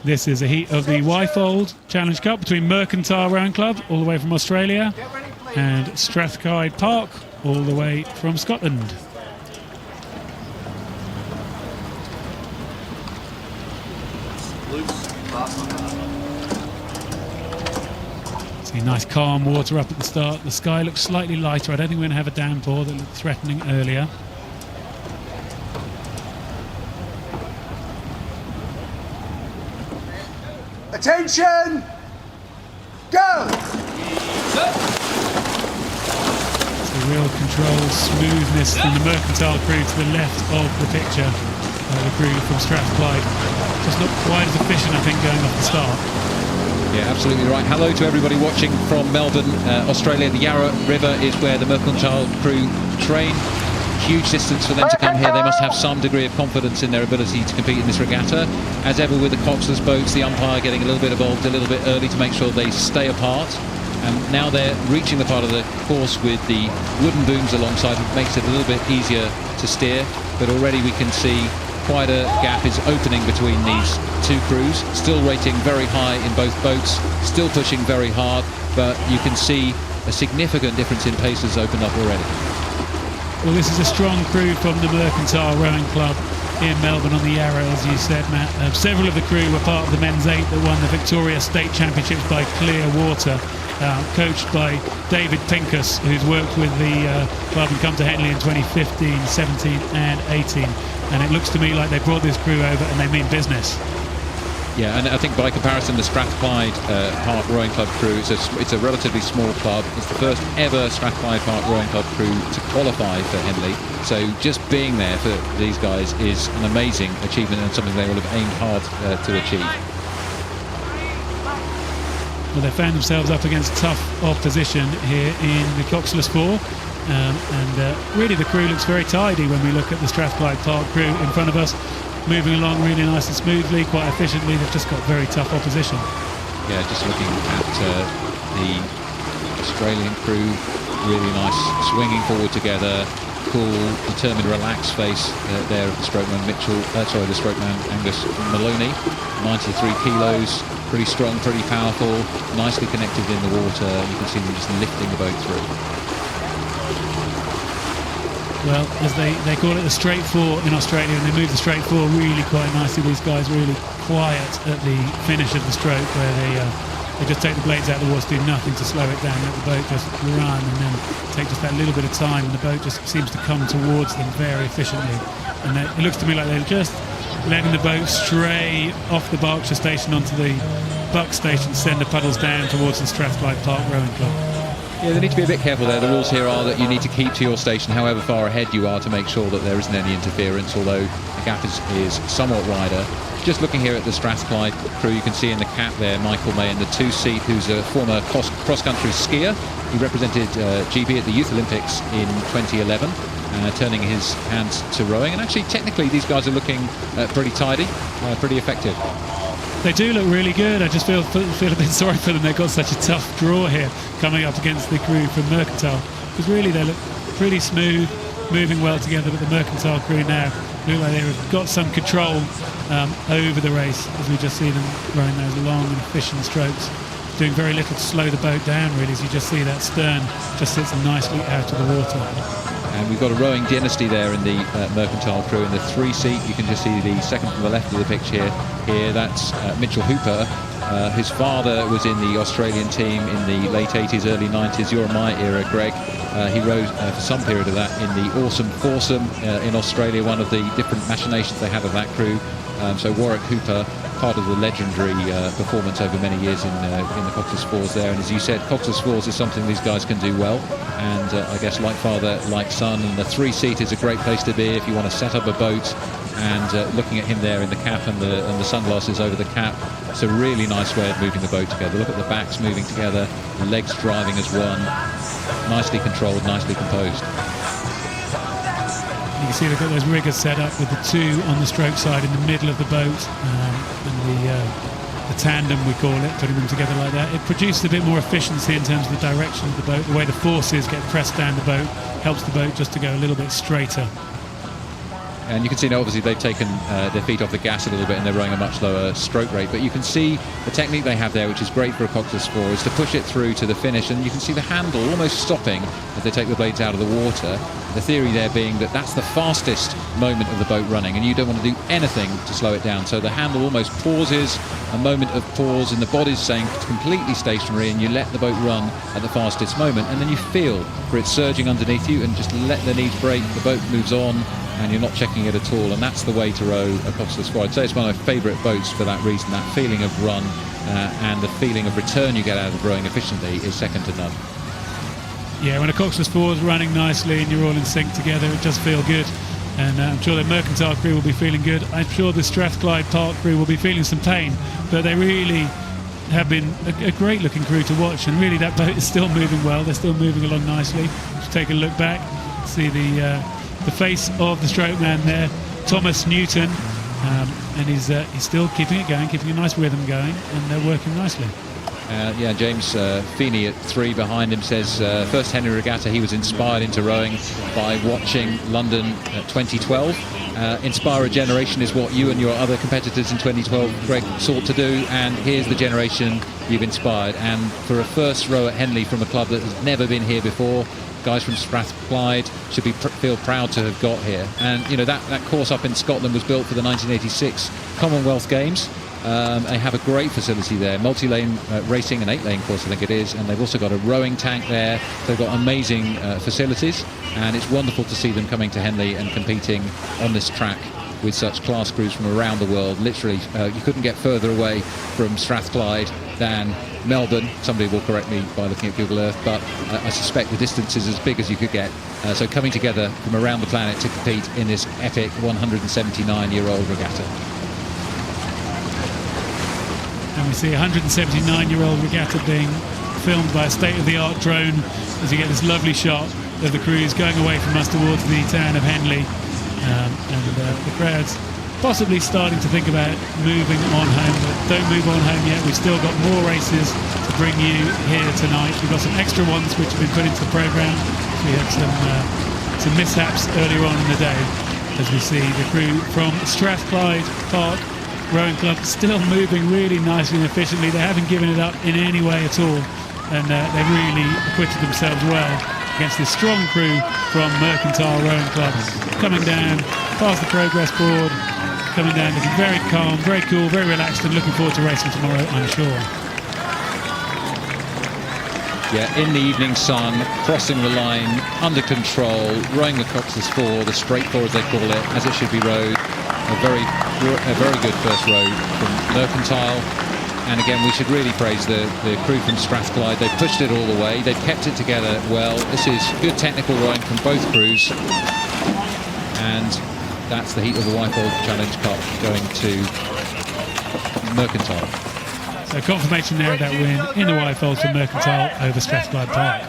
This is a heat of the Wyfold Challenge Cup between Mercantile Rowing Club, all the way from Australia, and Strathclyde Park, all the way from Scotland. See nice calm water up at the start. The sky looks slightly lighter. I don't think we're going to have a downpour that looked threatening earlier. Attention! Go! The real control, smoothness from the Mercantile crew to the left of the picture. The crew from Strathclyde just not quite as efficient, I think, going off the start. Yeah, absolutely right. Hello to everybody watching from Melbourne, Australia. The Yarra River is where the Mercantile crew train. Huge distance for them to come here. They must have some degree of confidence in their ability to compete in this regatta. As ever with the coxless boats, the umpire getting a little bit involved a little bit early to make sure they stay apart. And now they're reaching the part of the course with the wooden booms alongside, which makes it a little bit easier to steer. But already we can see quite a gap is opening between these two crews. Still rating very high in both boats, still pushing very hard, but you can see a significant difference in pace has opened up already. Well, this is a strong crew from the Mercantile Rowing Club in Melbourne on the Yarra, as you said, Matt. Several of the crew were part of the men's 8 that won the Victoria State Championships by clear water, coached by David Pincus, who's worked with the club and come to Henley in 2015, 17 and 18. And it looks to me like they brought this crew over and they mean business. Yeah, and I think by comparison, the Strathclyde Park Rowing Club crew, it's a relatively small club. It's the first ever Strathclyde Park Rowing Club crew to qualify for Henley. So just being there for these guys is an amazing achievement and something they will have aimed hard to achieve. Well, they found themselves up against tough opposition here in the Coxless 4. Really the crew looks very tidy when we look at the Strathclyde Park crew in front of us. Moving along really nice and smoothly, quite efficiently. They've just got very tough opposition. Yeah, just looking at the Australian crew, really nice, swinging forward together, cool, determined, relaxed face there of the strokeman the strokeman Angus Maloney. 93 kilos, pretty strong, pretty powerful, nicely connected in the water. You can see them just lifting the boat through. Well, as they call it the straight four in Australia, and they move the straight four really quite nicely. These guys really quiet at the finish of the stroke, where they just take the blades out of the water, do nothing to slow it down, let the boat just run, and then take just that little bit of time, and the boat just seems to come towards them very efficiently. And it looks to me like they're just letting the boat stray off the Berkshire station onto the Buck station, send the puddles down towards the Strathclyde Park Rowing Club. Yeah, they need to be a bit careful there. The rules here are that you need to keep to your station however far ahead you are to make sure that there isn't any interference, although the gap is somewhat wider. Just looking here at the Strathclyde crew, you can see in the cap there Michael May in the 2-seat, who's a former cross-country skier. He represented GB at the Youth Olympics in 2011, turning his hands to rowing. And actually, technically, these guys are looking pretty tidy, pretty effective. They do look really good. I just feel a bit sorry for them. They've got such a tough draw here coming up against the crew from Mercantile, because really they look pretty smooth, moving well together. But the Mercantile crew now look like they've got some control over the race, as we just see them rowing those long and efficient strokes, doing very little to slow the boat down, really, as you just see that stern just sits nicely out of the water. And we've got a rowing dynasty there in the Mercantile crew. In the 3-seat, you can just see the second from the left of the picture here. That's Mitchell Hooper. His father was in the Australian team in the late 80s, early 90s, your and my era, Greg. He rowed for some period of that in the awesome foursome in Australia, one of the different machinations they had of that crew. So Warwick Hooper, part of the legendary performance over many years in the Coxless Fours there. And as you said, Coxless Fours is something these guys can do well. And I guess like father, like son, and the 3-seat is a great place to be if you want to set up a boat. And looking at him there in the cap and the sunglasses over the cap, it's a really nice way of moving the boat together. Look at the backs moving together, the legs driving as one. Nicely controlled, nicely composed. You can see they've got those riggers set up with the 2 on the stroke side in the middle of the boat, and the tandem, we call it, putting them together like that. It produces a bit more efficiency in terms of the direction of the boat. The way the forces get pressed down the boat helps the boat just to go a little bit straighter. And you can see now, obviously, they've taken their feet off the gas a little bit and they're rowing a much lower stroke rate. But you can see the technique they have there, which is great for a coxless 4, is to push it through to the finish. And you can see the handle almost stopping as they take the blades out of the water. The theory there being that that's the fastest moment of the boat running, and you don't want to do anything to slow it down. So the handle almost pauses, a moment of pause, and the body's staying completely stationary, and you let the boat run at the fastest moment. And then you feel for it surging underneath you and just let the knees break, the boat moves on, and you're not checking it at all. And that's the way to row a coxless 4. I'd say it's one of my favourite boats for that reason. That feeling of run and the feeling of return you get out of rowing efficiently is second to none. Yeah, when a coxless 4 is running nicely and you're all in sync together, it does feel good. And I'm sure the Mercantile crew will be feeling good. I'm sure the Strathclyde Park crew will be feeling some pain, but they really have been a great looking crew to watch, and really that boat is still moving well. They're still moving along nicely. Just take a look back, see the face of the stroke man there, Thomas Newton, and he's still keeping it going, keeping a nice rhythm going, and they're working nicely. Yeah, James Feeney at 3 behind him says first Henley Regatta he was inspired into rowing by watching London 2012. Inspire a generation is what you and your other competitors in 2012, Greg, sought to do, and here's the generation you've inspired. And for a first row at Henley from a club that has never been here before, guys from Strathclyde should feel proud to have got here. And you know that course up in Scotland was built for the 1986 Commonwealth Games. They have a great facility there, multi-lane racing, an 8-lane course I think it is, and they've also got a rowing tank there. They've got amazing facilities, and it's wonderful to see them coming to Henley and competing on this track with such class crews from around the world. Literally, you couldn't get further away from Strathclyde than Melbourne. Somebody will correct me by looking at Google Earth, but I suspect the distance is as big as you could get. So coming together from around the planet to compete in this epic 179-year-old regatta. And we see a 179-year-old regatta being filmed by a state-of-the-art drone as you get this lovely shot of the crews going away from us towards the town of Henley. The crowd's possibly starting to think about moving on home, but don't move on home yet. We've still got more races to bring you here tonight. We've got some extra ones which have been put into the programme. We had some mishaps earlier on in the day as we see the crew from Strathclyde Park Rowing Club still moving really nicely and efficiently. They haven't given it up in any way at all, and they really acquitted themselves well against this strong crew from Mercantile Rowing Club. Coming down past the progress board, coming down looking very calm, very cool, very relaxed, and looking forward to racing tomorrow, I'm sure. Yeah, in the evening sun, crossing the line, under control, rowing the coxless 4, the straight 4 as they call it, as it should be rowed. A very good first row from Mercantile, and again we should really praise the crew from Strathclyde. They've pushed it all the way, they've kept it together well. This is good technical rowing from both crews, and that's the heat of the Wyfold Challenge Cup going to Mercantile. So confirmation there of that win in the Wyfold for Mercantile over Strathclyde Park.